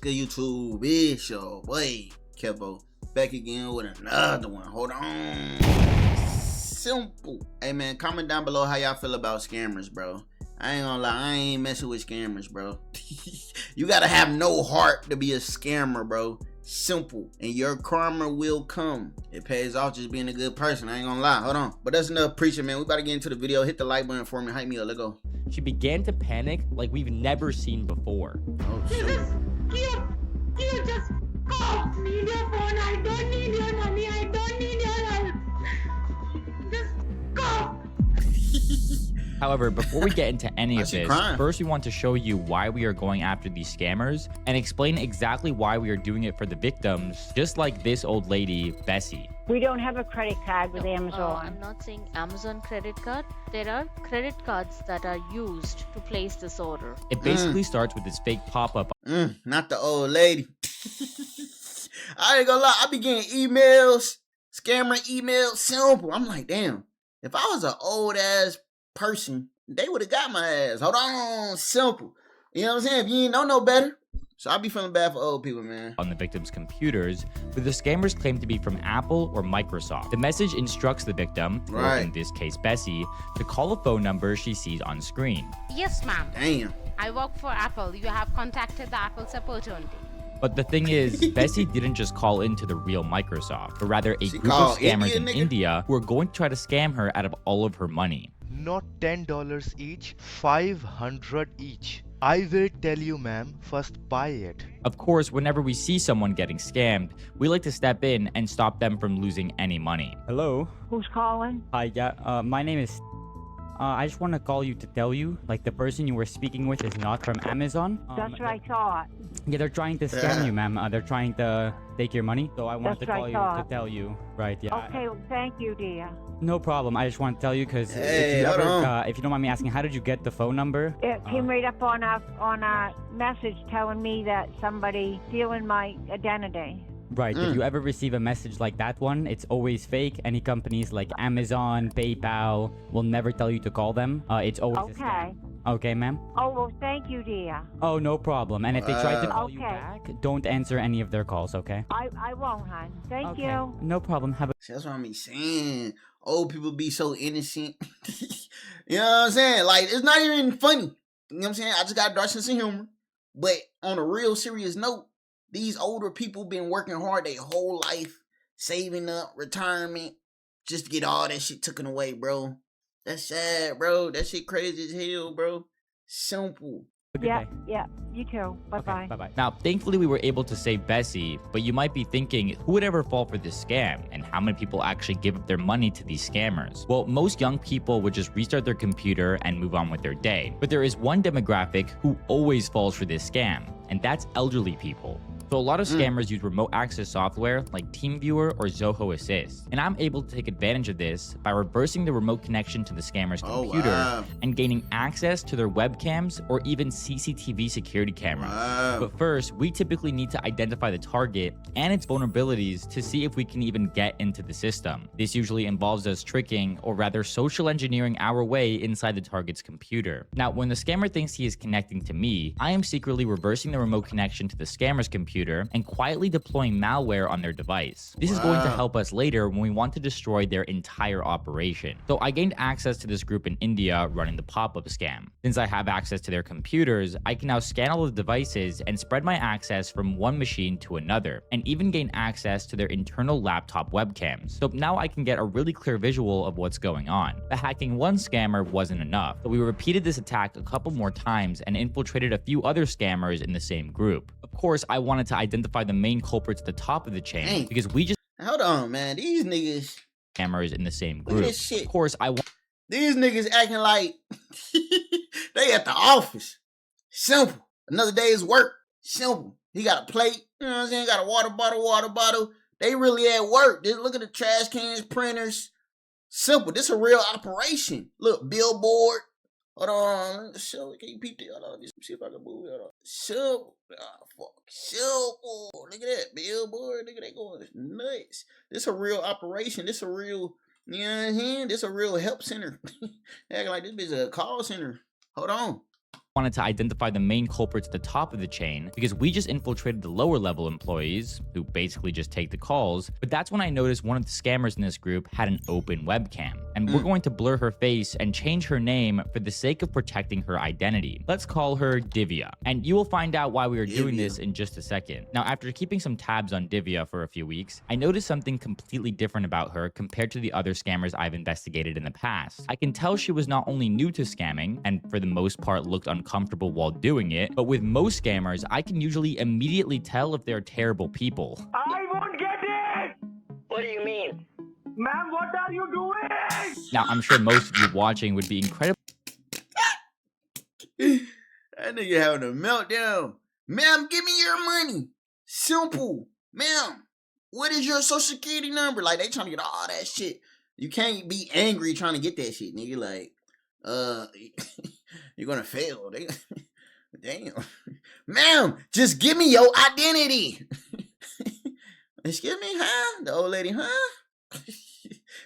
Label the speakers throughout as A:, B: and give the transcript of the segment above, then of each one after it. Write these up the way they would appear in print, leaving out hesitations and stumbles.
A: good YouTube? It's your boy Kevo back again with another one. Hold on. Simple. Hey man, comment down below how y'all feel about scammers, bro. I ain't gonna lie, I ain't messing with scammers, bro. You gotta have no heart to be a scammer, bro. Simple. And your karma will come. It pays off just being a good person. I ain't gonna lie. Hold on. But that's enough preaching, man. We about to get into the video. Hit the like button for me. Hype me up. Let's go.
B: She began to panic like we've never seen before.
A: Oh, shit.
C: You just need your phone. I don't need your money. I don't need your help. Just go.
B: However, before we get into any of this,
A: crying.
B: first we want to show you why we are going after these scammers and explain exactly why we are doing it for the victims, just like this old lady, Bessie.
D: We don't have a credit card with Amazon.
E: I'm not saying Amazon credit card. There are credit cards that are used to place this order.
B: It basically starts with this fake pop-up.
A: Not the old lady. I ain't gonna lie, I be getting emails, scammer emails, simple. I'm like, damn, if I was an old ass person, they would have got my ass. Hold on, simple. You know what I'm saying? If you ain't know no better. So I be feeling bad for old people, man.
B: On the victim's computers, but the scammers claim to be from Apple or Microsoft. The message instructs the victim, or in this case Bessie, to call a phone number she sees on screen.
C: Yes, ma'am.
A: Damn.
C: I work for Apple. You have contacted the Apple support only.
B: But the thing is, Bessie didn't just call into the real Microsoft, but rather a
A: She
B: group of
A: called
B: scammers
A: India,
B: in
A: nigga.
B: India who are going to try to scam her out of all of her money.
F: Not $10 each, 500 each. I will tell you, ma'am, first buy it.
B: Of course, whenever we see someone getting scammed, we like to step in and stop them from losing any money.
G: Hello.
D: Who's calling?
G: Hi. Yeah. My name is. I just want to call you to tell you, like, the person you were speaking with is not from Amazon.
D: That's what I thought.
G: Yeah, they're trying to scam you, ma'am. They're trying to take your money. So I wanted
D: That's
G: to
D: what
G: call
D: I
G: you
D: thought.
G: to tell you. Right. Yeah.
D: Okay, well, thank you, dear.
G: No problem. I just want to tell you because
A: Hey, hold on.
G: if you don't mind me asking, how did you get the phone number?
D: It came right up on a message telling me that somebody stealing my identity.
G: Right. If you ever receive a message like that one, it's always fake. Any companies like Amazon, PayPal will never tell you to call them. It's always a
D: Okay.
G: scam. Okay, ma'am?
D: Oh, well, thank you, dear.
G: Oh, no problem. And if they try to call you
D: Okay.
G: back, don't answer any of their calls, okay?
D: I won't, hon. Thank
G: Okay.
D: you.
G: No problem. Have a
A: See, that's what I be saying. Old people be so innocent. You know what I'm saying? Like, it's not even funny. You know what I'm saying? I just got a dark sense of humor. But on a real serious note, these older people been working hard their whole life, saving up, retirement, just to get all that shit taken away, bro. That's sad, bro. That shit crazy as hell, bro. Simple.
G: good
D: Yeah,
G: day.
D: yeah. You too. Bye-bye.
G: Okay, bye-bye.
B: Now, thankfully, we were able to save Bessie, but you might be thinking, who would ever fall for this scam? And how many people actually give up their money to these scammers? Well, most young people would just restart their computer and move on with their day. But there is one demographic who always falls for this scam, and that's elderly people. So a lot of scammers use remote access software like TeamViewer or Zoho Assist. And I'm able to take advantage of this by reversing the remote connection to the scammer's computer and gaining access to their webcams or even CCTV security cameras. But first, we typically need to identify the target and its vulnerabilities to see if we can even get into the system. This usually involves us tricking, or rather social engineering our way inside the target's computer. Now, when the scammer thinks he is connecting to me, I am secretly reversing the remote connection to the scammer's computer and quietly deploying malware on their device. This is going to help us later when we want to destroy their entire operation. So I gained access to this group in India running the pop-up scam. Since I have access to their computers, I can now scan all the devices and spread my access from one machine to another, and even gain access to their internal laptop webcams. So now I can get a really clear visual of what's going on. But hacking one scammer wasn't enough, so we repeated this attack a couple more times and infiltrated a few other scammers in the same group. Of course, I wanted to identify the main culprits at the top of the chain,
A: Dang.
B: because we just
A: Hold on, man. These niggas,
B: scammers in the same
A: Look at
B: group.
A: this shit.
B: Of course, I want
A: these niggas acting like they at the office. Simple. Another day's work. Simple. He got a plate. You know what I'm saying? Got a water bottle. They really at work. Just look at the trash cans, printers. Simple. This a real operation. Look, billboard. Hold on. So can you peep it? Hold on. Let me see if I can move it. Hold on. Simple. Oh, fuck. Simple. Look at that billboard. Look at that going nuts. This a real operation. This a real, you know what I'm saying? This a real help center. Acting like this bitch a call center. Hold on.
B: wanted to identify the main culprits at the top of the chain because we just infiltrated the lower level employees who basically just take the calls. But that's when I noticed one of the scammers in this group had an open webcam, and we're going to blur her face and change her name for the sake of protecting her identity. Let's call her Divya, and you will find out why we are doing this in just a second. Now, after keeping some tabs on Divya for a few weeks, I noticed something completely different about her compared to the other scammers I've investigated in the past. I can tell she was not only new to scamming, and for the most part looked uncomfortable while doing it, but with most scammers, I can usually immediately tell if they're terrible people.
H: I won't get it! What do you mean? Ma'am, what are you doing?
B: Now, I'm sure most of you watching would be incredibly
A: That nigga having a meltdown. Ma'am, give me your money. Simple. Ma'am, what is your social security number? Like, they trying to get all that shit. You can't be angry trying to get that shit, nigga. Like, you're gonna fail. Damn. Ma'am, just give me your identity. Excuse me, huh? The old lady, huh?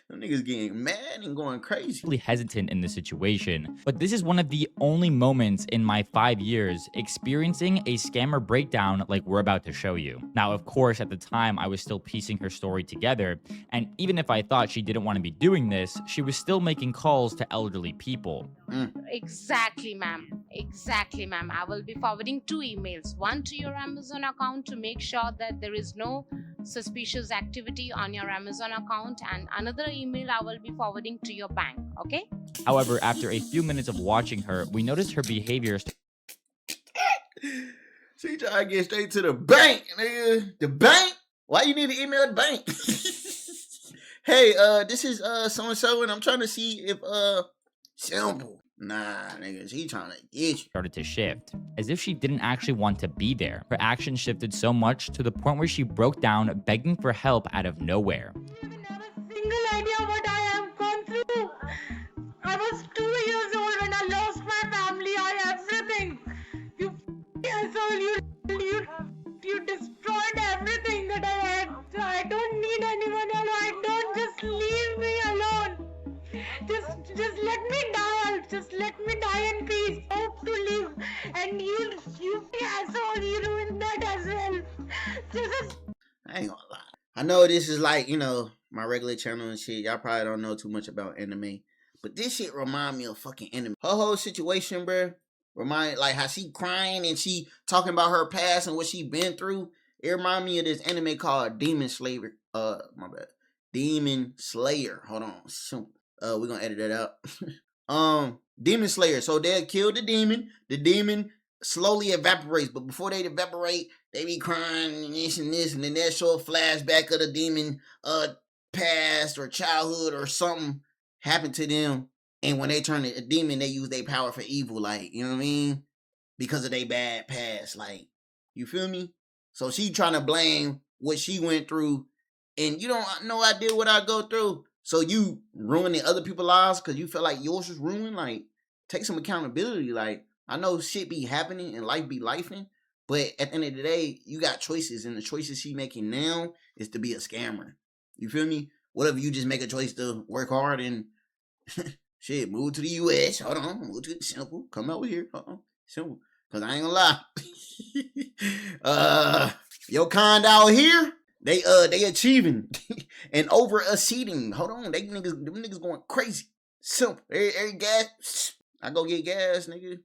A: Them niggas getting mad and going crazy.
B: hesitant in this situation, but this is one of the only moments in my 5 years experiencing a scammer breakdown like we're about to show you. Now, of course, at the time, I was still piecing her story together, and even if I thought she didn't want to be doing this, she was still making calls to elderly people.
I: Exactly, ma'am. Exactly, ma'am. I will be forwarding 2 emails. One to your Amazon account to make sure that there is no suspicious activity on your Amazon account, and another email I will be forwarding to your bank, okay?
B: However, after a few minutes of watching her, we noticed her behavior
A: She try to get straight to the bank, nigga. The bank? Why you need to email the bank? Hey, this is so-and-so, and I'm trying to see if simple. Nah, nigga, she trying to get you.
B: started to shift, as if she didn't actually want to be there. Her action shifted so much to the point where she broke down, begging for help out of nowhere.
C: You even have a single idea what I have gone through. I was 2 years old when I lost my family. I have everything. You asshole, you destroyed everything that I had. I don't need anyone else. I don't, just leave me alone. Just let me die. Just let me die in peace. Hope to live. And you asshole, you ruined that as well. Just
A: I ain't gonna lie. I know this is like, you know, my regular channel and shit. Y'all probably don't know too much about anime. But this shit remind me of fucking anime. Her whole situation, bruh, remind, like, how she crying and she talking about her past and what she been through. It remind me of this anime called Demon Slayer. My bad. Demon Slayer. Hold on. We're gonna edit that out. Demon Slayer. So they'll kill the demon. The demon slowly evaporates, but before they evaporate, they be crying and this, and then they'll show a flashback of the demon past or childhood or something happened to them. And when they turn a demon, they use their power for evil, like, you know what I mean? Because of their bad past, like, you feel me? So she trying to blame what she went through, and you don't have no idea what I go through. So you ruining other people's lives because you feel like yours was ruined. Like, take some accountability. Like, I know shit be happening and life be lifing, but at the end of the day, you got choices, and the choices she making now is to be a scammer. You feel me? What if you just make a choice to work hard and shit, move to the US? Hold on, move to simple. Come over here. Simple. Cause I ain't gonna lie. Your kind out here, they achieving and over exceeding. Hold on, them niggas going crazy. Simple. Every gas, I go get gas, nigga.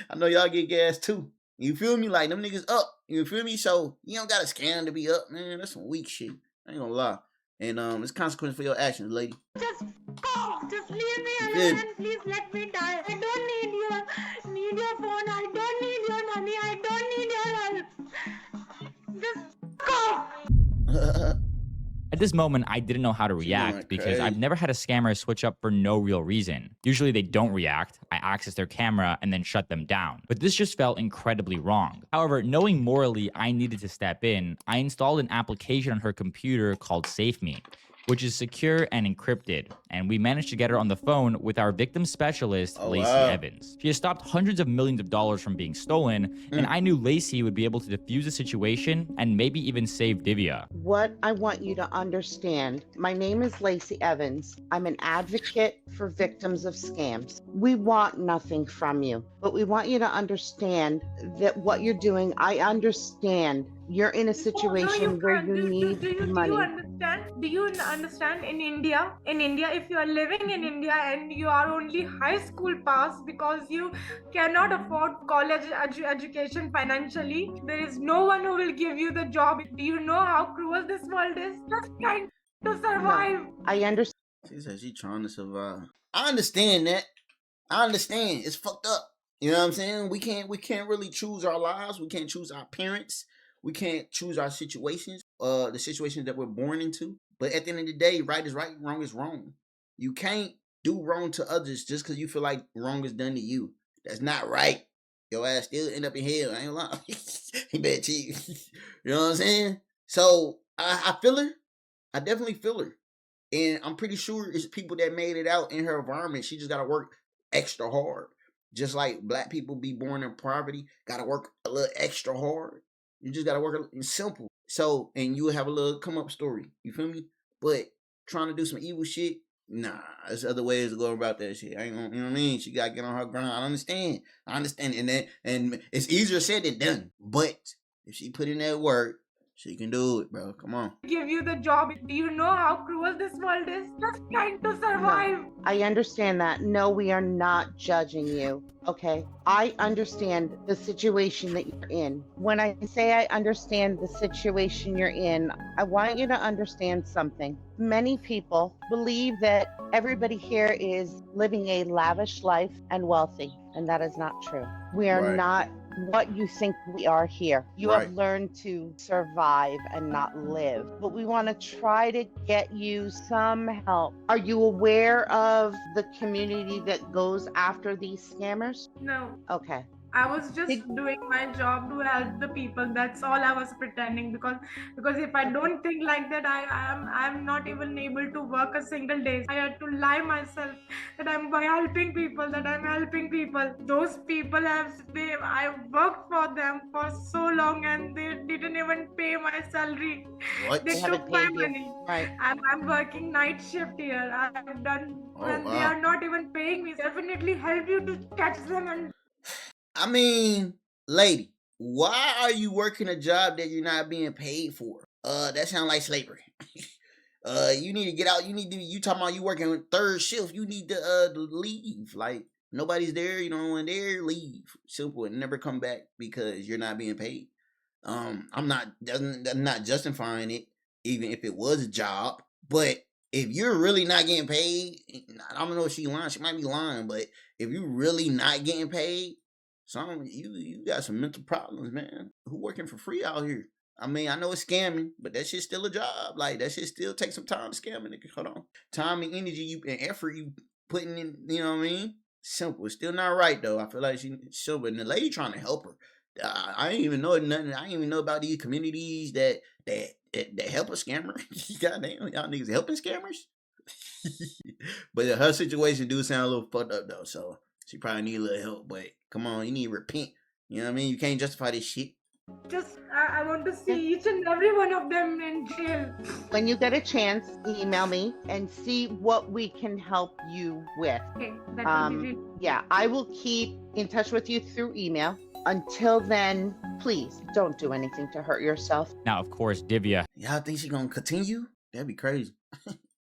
A: I know y'all get gas too. You feel me? Like, them niggas up. You feel me? So you don't gotta scam to be up, man. That's some weak shit. I ain't gonna lie. And it's consequence for your actions, lady.
C: Just go. Just leave me alone and please let me die. I don't need your phone. I don't need your money. I don't need your help. Just go.
B: At this moment, I didn't know how to react because I've never had a scammer switch up for no real reason. Usually they don't react, I access their camera and then shut them down. But this just felt incredibly wrong. However, knowing morally I needed to step in, I installed an application on her computer called SafeMe. which is secure and encrypted. And we managed to get her on the phone with our victim specialist,
A: Oh,
B: Lacey
A: wow.
B: Evans. She has stopped hundreds of millions of dollars from being stolen, and I knew Lacey would be able to defuse the situation and maybe even save Divya.
J: What I want you to understand, my name is Lacey Evans. I'm an advocate for victims of scams. We want nothing from you, but we want you to understand that what you're doing, I understand you're in a situation where you need money.
C: Do you understand in India, if you are living in India and you are only high school pass because you cannot afford college education financially, there is no one who will give you the job. Do you know how cruel this world is? Just trying to survive.
J: No, I understand.
A: She said she trying to survive. I understand that. I understand. It's fucked up. You know what I'm saying? We can't really choose our lives. We can't choose our parents. We can't choose our situations, the situations that we're born into. But at the end of the day, right is right, wrong is wrong. You can't do wrong to others just because you feel like wrong is done to you. That's not right. Your ass still end up in hell. I ain't lying. He bad cheat. You know what I'm saying? So I feel her. I definitely feel her. And I'm pretty sure it's people that made it out in her environment. She just got to work extra hard. Just like black people be born in poverty, got to work a little extra hard. You just got to work it's simple. So, and you will have a little come up story. You feel me? But trying to do some evil shit, nah, there's other ways to go about that shit. I ain't gonna, you know what I mean? She got to get on her ground. I understand. And it's easier said than done. But if she put in that work, she can do it, bro. Come on.
C: Give you the job. Do you know how cruel this world is? Just trying to survive.
J: No, I understand that. No, we are not judging you. Okay. I understand the situation that you're in. When I say I understand the situation you're in, I want you to understand something. Many people believe that everybody here is living a lavish life and wealthy, and that is not true. We are not what you think we are here. You have learned to survive and not live. But we want to try to get you some help. Are you aware of the community that goes after these scammers?
C: No.
J: Okay.
C: I was just doing my job to help the people. That's all I was pretending, because if I don't think like that, I'm not even able to work a single day. I had to lie myself that I'm helping people, Those people I worked for them for so long and they didn't even pay my salary.
A: What?
C: They took my money.
J: Right.
C: I'm working night shift here. I've done and they are not even paying me. Definitely help you to catch them. And
A: I mean, lady, why are you working a job that you're not being paid for? That sounds like slavery. You need to get out. You talking about you working third shift. You need to leave. Like, nobody's there. You don't want there, leave. Simple. And never come back because you're not being paid. I'm not justifying it, even if it was a job. But if you're really not getting paid, I don't know if she's lying. She might be lying, but if you're really not getting paid, you got some mental problems, man. Who working for free out here? I mean, I know it's scamming, but that shit's still a job. Like, that shit still takes some time to scam a nigga. Hold on. Time and energy and effort you putting in, you know what I mean? Simple. It's still not right, though. I feel like she's simple. And the lady trying to help her. I didn't even know nothing. I didn't even know about these communities that help a scammer. Goddamn, y'all niggas helping scammers? But her situation do sound a little fucked up, though. So she probably need a little help. But come on, you need to repent. You know what I mean? You can't justify this shit.
C: I want to see each and every one of them in jail.
J: When you get a chance, email me and see what we can help you with.
C: Okay, that will be
J: yeah, I will keep in touch with you through email. Until then, please don't do anything to hurt yourself.
B: Now, of course, Divya
A: Y'all think she gonna continue? That'd be crazy.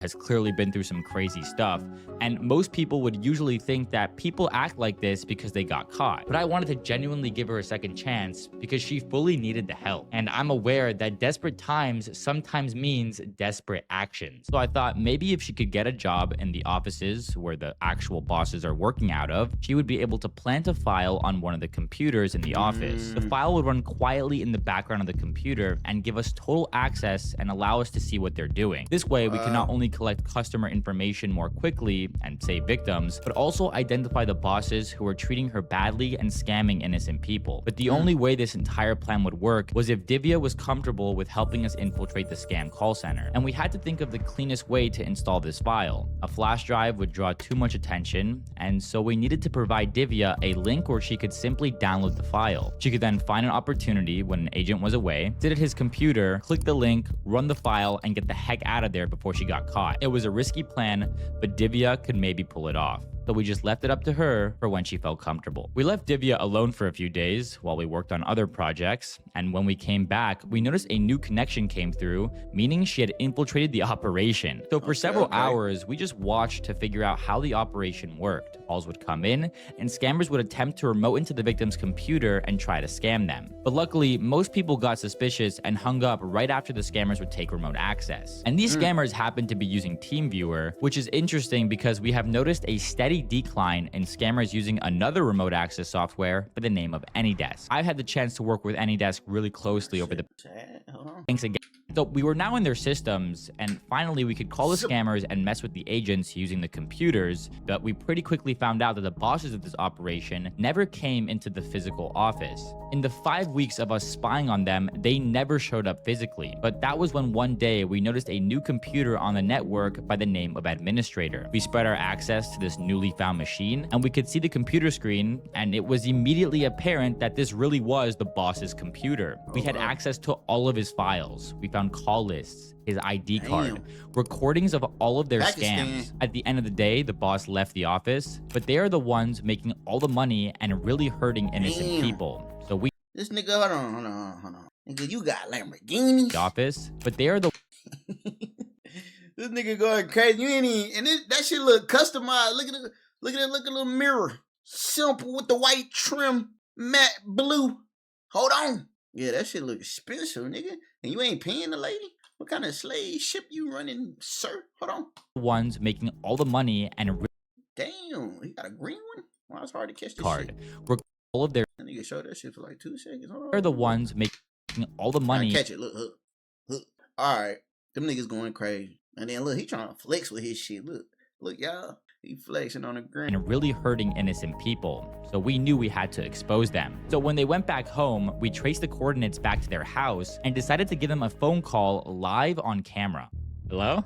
B: has clearly been through some crazy stuff, and most people would usually think that people act like this because they got caught. But I wanted to genuinely give her a second chance because she fully needed the help. And I'm aware that desperate times sometimes means desperate actions. So I thought maybe if she could get a job in the offices where the actual bosses are working out of, she would be able to plant a file on one of the computers in the office. The file would run quietly in the background of the computer and give us total access and allow us to see what they're doing. This way, we can not only collect customer information more quickly and save victims, but also identify the bosses who were treating her badly and scamming innocent people. But the only way this entire plan would work was if Divya was comfortable with helping us infiltrate the scam call center. And we had to think of the cleanest way to install this file. A flash drive would draw too much attention, and so we needed to provide Divya a link where she could simply download the file. She could then find an opportunity when an agent was away, sit at his computer, click the link, run the file, and get the heck out of there before she got caught. It was a risky plan, but Divya could maybe pull it off. So we just left it up to her for when she felt comfortable. We left Divya alone for a few days while we worked on other projects, and when we came back, we noticed a new connection came through, meaning she had infiltrated the operation. So for several hours, we just watched to figure out how the operation worked. Calls would come in, and scammers would attempt to remote into the victim's computer and try to scam them. But luckily, most people got suspicious and hung up right after the scammers would take remote access. And these scammers happened to be using TeamViewer, which is interesting because we have noticed a steady decline in scammers using another remote access software by the name of AnyDesk. I've had the chance to work with AnyDesk really closely over the thanks again. So we were now in their systems, and finally we could call the scammers and mess with the agents using the computers, but we pretty quickly found out that the bosses of this operation never came into the physical office. In the 5 weeks of us spying on them, they never showed up physically, but that was when one day we noticed a new computer on the network by the name of Administrator. We spread our access to this newly found machine, and we could see the computer screen, and it was immediately apparent that this really was the boss's computer. We had access to all of his files. We found call lists, his ID card, recordings of all of their scams. At the end of the day, the boss left the office, but they are the ones making all the money and really hurting innocent people. So we
A: this nigga, hold on. Nigga, you got Lamborghinis.
B: The office, but they are the
A: this nigga going crazy. You ain't even, and that shit look customized. Look at the little mirror. Simple with the white trim, matte blue. Hold on. Yeah, that shit look expensive, nigga. And you ain't paying the lady? What kind of slave ship you running, sir? Hold on.
B: ones making all the money and
A: Damn, he got a green one? Well, it's hard to catch this
B: card.
A: shit.
B: All of their
A: That nigga showed that shit for like 2 seconds. Hold on.
B: they're the ones making all the money.
A: Catch it. Look. All right. Them niggas going crazy. And then look, he trying to flex with his shit. Look, y'all. He flexing on the ground.
B: And really hurting innocent people. So we knew we had to expose them. So when they went back home, we traced the coordinates back to their house and decided to give them a phone call live on camera. Hello?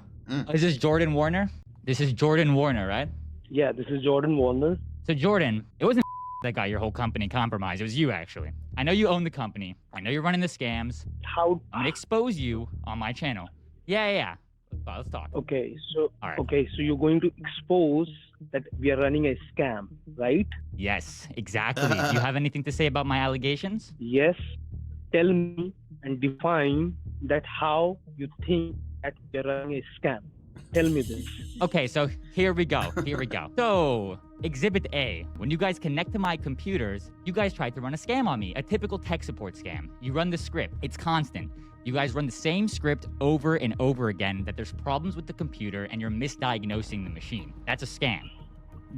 B: Is this Jordan Warner? This is Jordan Warner, right?
H: Yeah, this is Jordan Warner.
B: So Jordan, it wasn't that got your whole company compromised. It was you, actually. I know you own the company. I know you're running the scams.
H: How?
B: I'm gonna expose you on my channel. Yeah. Let's talk.
H: Okay, so
B: All right.
H: okay, so you're going to expose that we are running a scam, right?
B: Yes, exactly. Do you have anything to say about my allegations?
H: Yes. Tell me and define that how you think that we are running a scam. Tell me this.
B: Okay, so here we go. So, Exhibit A. When you guys connect to my computers, you guys tried to run a scam on me. A typical tech support scam. You run the script. It's constant. You guys run the same script over and over again that there's problems with the computer and you're misdiagnosing the machine. That's a scam.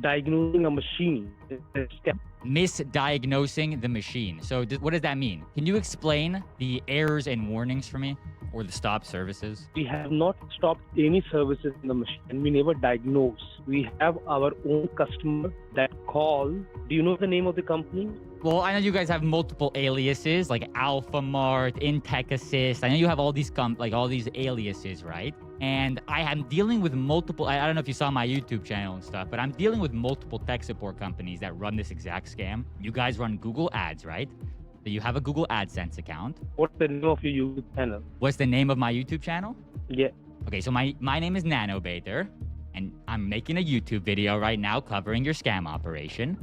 H: Diagnosing a machine is a scam.
B: Misdiagnosing the machine. So what does that mean? Can you explain the errors and warnings for me? Or the stop services?
H: We have not stopped any services in the machine and we never diagnose. We have our own customer that call. Do you know the name of the company?
B: Well, I know you guys have multiple aliases like Alpha Mart, Intech Assist. I know you have all these all these aliases, right? And I am dealing with multiple, I don't know if you saw my YouTube channel and stuff, but I'm dealing with multiple tech support companies that run this exact scam. You guys run Google Ads, right? So you have a Google AdSense account.
H: What's the name of your YouTube channel?
B: What's the name of my YouTube channel?
H: Yeah.
B: Okay, so my name is NanoBaither, and I'm making a YouTube video right now covering your scam operation.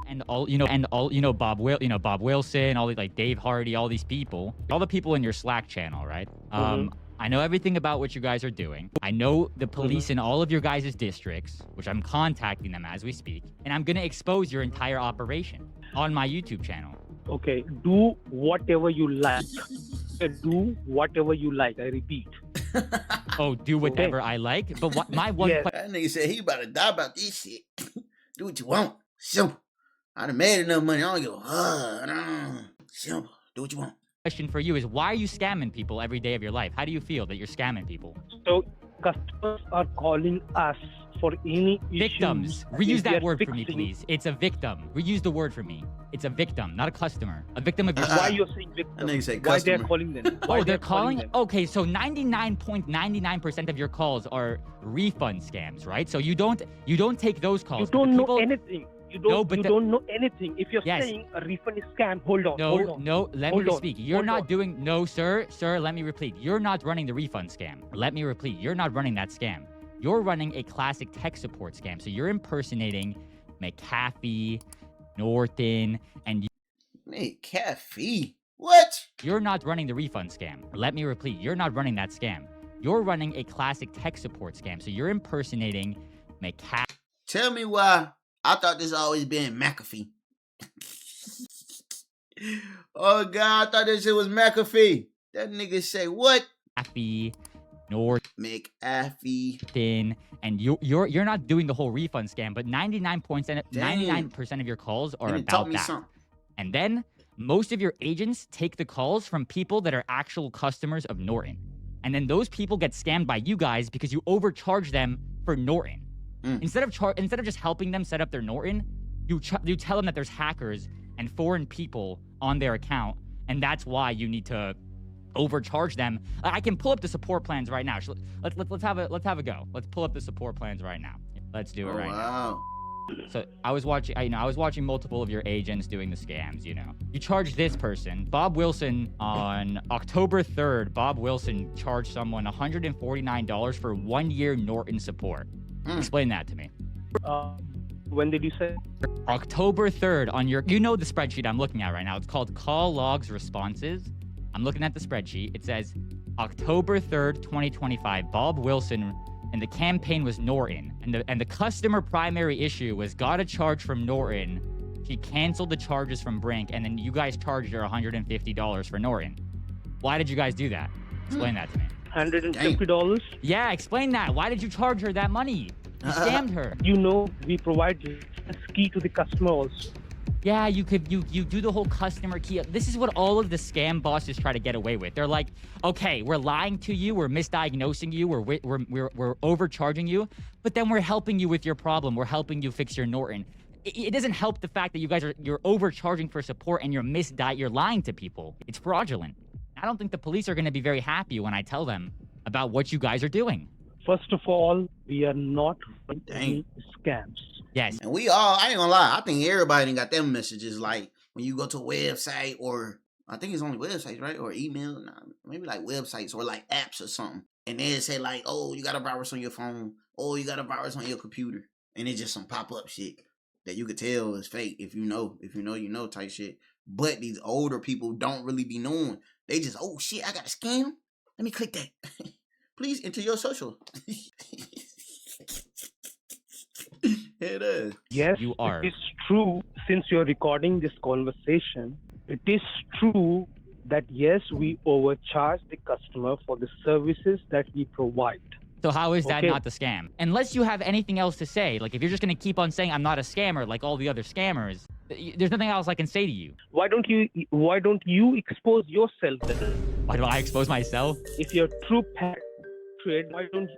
B: And Bob Wilson, all like Dave Hardy, all these people, all the people in your Slack channel, right? I know everything about what you guys are doing. I know the police in all of your guys' districts, which I'm contacting them as we speak, and I'm gonna expose your entire operation on my YouTube channel.
H: Okay, do whatever you like. Do whatever you like, I repeat.
B: Oh, do whatever I like? But what my one
H: Yes.
A: That nigga said he about to die about this shit. Do what you want. Simple. I done made enough money. I don't give a Simple. Do what you want.
B: question for you is, why are you scamming people every day of your life? How do you feel that you're scamming people?
H: So customers are calling us for any
B: Victims.
H: issues.
B: Reuse
H: we
B: that
H: are
B: word for me,
H: fixing.
B: please. It's a victim. Reuse the word for me. It's a victim, not a customer. A victim of your
H: Why
B: system.
H: you're saying victim?
A: That nigga say
H: Why they're
A: customer.
H: calling them? Why
B: Oh, they're calling?
H: them?
B: Okay, so 99.99% of your calls are refund scams, right? So you don't take those calls.
H: You
B: but
H: don't
B: the
H: know
B: people-
H: anything. You don't.
B: No, but
H: you
B: the-
H: don't know anything. If you're
B: Yes.
H: saying a refund is scam, hold on.
B: No,
H: hold on.
B: no, let
H: Hold
B: me
H: on,
B: speak. You're
H: hold
B: not
H: on.
B: doing, no, sir, let me repeat. You're not running the refund scam. Let me repeat. You're not running that scam. You're running a classic tech support scam. So you're impersonating McAfee, Norton, and
A: McAfee. What?
B: you're not running the refund scam. Let me repeat. You're not running that scam. You're running a classic tech support scam. So you're impersonating McAfee.
A: Tell me why I thought this always been McAfee. Oh God, I thought this shit was McAfee. That nigga say what?
B: Norton,
A: McAfee.
B: and you're not doing the whole refund scam, but 99% of your calls are
A: Nigga taught
B: about
A: me
B: that.
A: something.
B: And then most of your agents take the calls from people that are actual customers of Norton. And then those people get scammed by you guys because you overcharge them for Norton. Instead of just helping them set up their Norton, you tell them that there's hackers and foreign people on their account, and that's why you need to overcharge them. I can pull up the support plans right now. Let's have a go. Let's pull up the support plans right now. Let's do it right now. So I was watching multiple of your agents doing the scams. You charge this person, Bob Wilson, on October 3rd. Bob Wilson charged someone $149 for 1 year Norton support. Explain that to me.
H: When did you say?
B: October 3rd on your, the spreadsheet I'm looking at right now. It's called Call Logs Responses. I'm looking at the spreadsheet. It says October 3rd, 2025, Bob Wilson, and the campaign was Norton. And the customer primary issue was got a charge from Norton. She canceled the charges from Brink, and then you guys charged her $150 for Norton. Why did you guys do that? Explain that to me.
H: $150?
B: Yeah, explain that. Why did you charge her that money? You scammed her.
H: We provide a key to the customer also.
B: Yeah, you do the whole customer key. This is what all of the scam bosses try to get away with. They're like, okay, we're lying to you, we're misdiagnosing you, we're overcharging you, but then we're helping you with your problem. We're helping you fix your Norton. It doesn't help the fact that you're overcharging for support and you're lying to people. It's fraudulent. I don't think the police are going to be very happy when I tell them about what you guys are doing.
H: First of all, we are not running any scams.
B: Yes.
A: And I ain't gonna lie, I think everybody done got them messages, like when you go to a website, or I think it's only websites, right? Or email, maybe like websites or like apps or something. And then it say like, oh, you got a virus on your phone. Oh, you got a virus on your computer. And it's just some pop-up shit that you could tell is fake if you know type shit. But these older people don't really be knowing. They just, oh shit, I got a scam. Let me click that. Please enter your social. It is.
H: Yes,
B: you are.
H: It is true. Since you're recording this conversation, it is true that yes, we overcharge the customer for the services that we provide.
B: So how is that not the scam? Unless you have anything else to say, like if you're just going to keep on saying I'm not a scammer like all the other scammers, there's nothing else I can say to you.
H: Why don't you expose yourself then?
B: Why do I expose myself?
H: If you're true patriot, why don't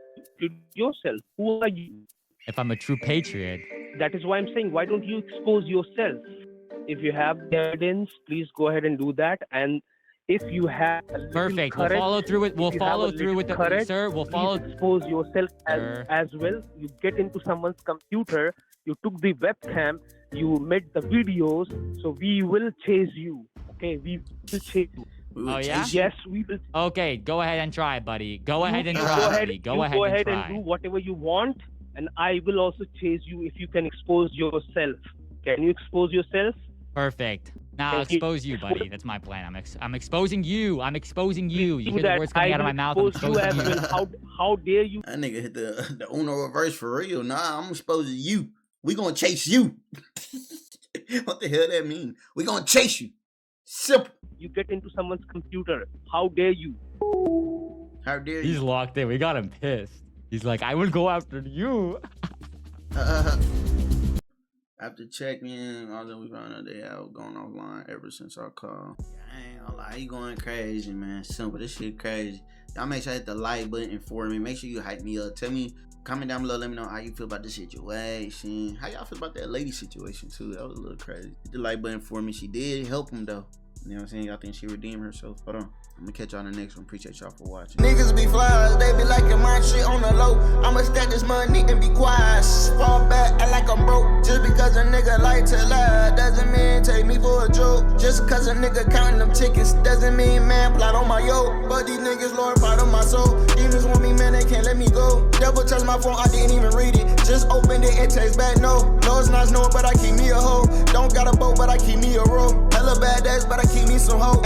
H: you yourself? Who are you?
B: If I'm a true patriot.
H: That is why I'm saying, why don't you expose yourself? If you have the evidence, please go ahead and do that. And if you have
B: perfect,
H: courage,
B: we'll follow through with. We'll follow through with the
H: courage,
B: sir. We'll follow.
H: Expose yourself as well. You get into someone's computer. You took the webcam. You made the videos. So we will chase you. Okay, we will chase you.
B: Oh yeah?
H: Yes, we will.
B: Okay, go ahead and try, buddy. Go ahead and try, buddy. Go ahead and try.
H: Do whatever you want, and I will also chase you if you can expose yourself. Can you expose yourself?
B: Perfect. Now I'll expose you, buddy. That's my plan. I'm exposing you. I'm exposing you. You hear the words coming out of my mouth. I'm exposing you.
H: How dare you?
A: That nigga hit the Uno reverse for real. Nah, I'm exposing you. We gonna chase you. What the hell that mean? We gonna chase you. Simple.
H: You get into someone's computer. How dare you?
A: How dare you?
B: He's locked in. We got him pissed. He's like, I will go after you.
A: After checking, although we found out they have gone offline ever since our call. I ain't gonna lie, he going crazy, man. Simple, this shit crazy. Y'all make sure to hit the like button for me. Make sure you hype me up. Tell me, comment down below. Let me know how you feel about this situation. How y'all feel about that lady situation too? That was a little crazy. Hit the like button for me. She did help him though. You know what I'm saying? Y'all think she redeemed herself? Hold on. I'm gonna catch y'all in the next one. Appreciate y'all for watching. Niggas be flies, they be liking my shit on the low. I'ma stack this money and be quiet. Fall back, act like I'm broke. Just because a nigga like to lie doesn't mean take me for a joke. Just cause a nigga counting them tickets doesn't mean man plot on my yoke. But these niggas Lord part of my soul. Demons want me, man, they can't let me go. Double touch my phone, I didn't even read it. Just opened it, it takes back no. No, it's not snow, but I keep me a hoe. Don't got a boat, but I keep me a rope. Hella bad days, but I keep me some hope.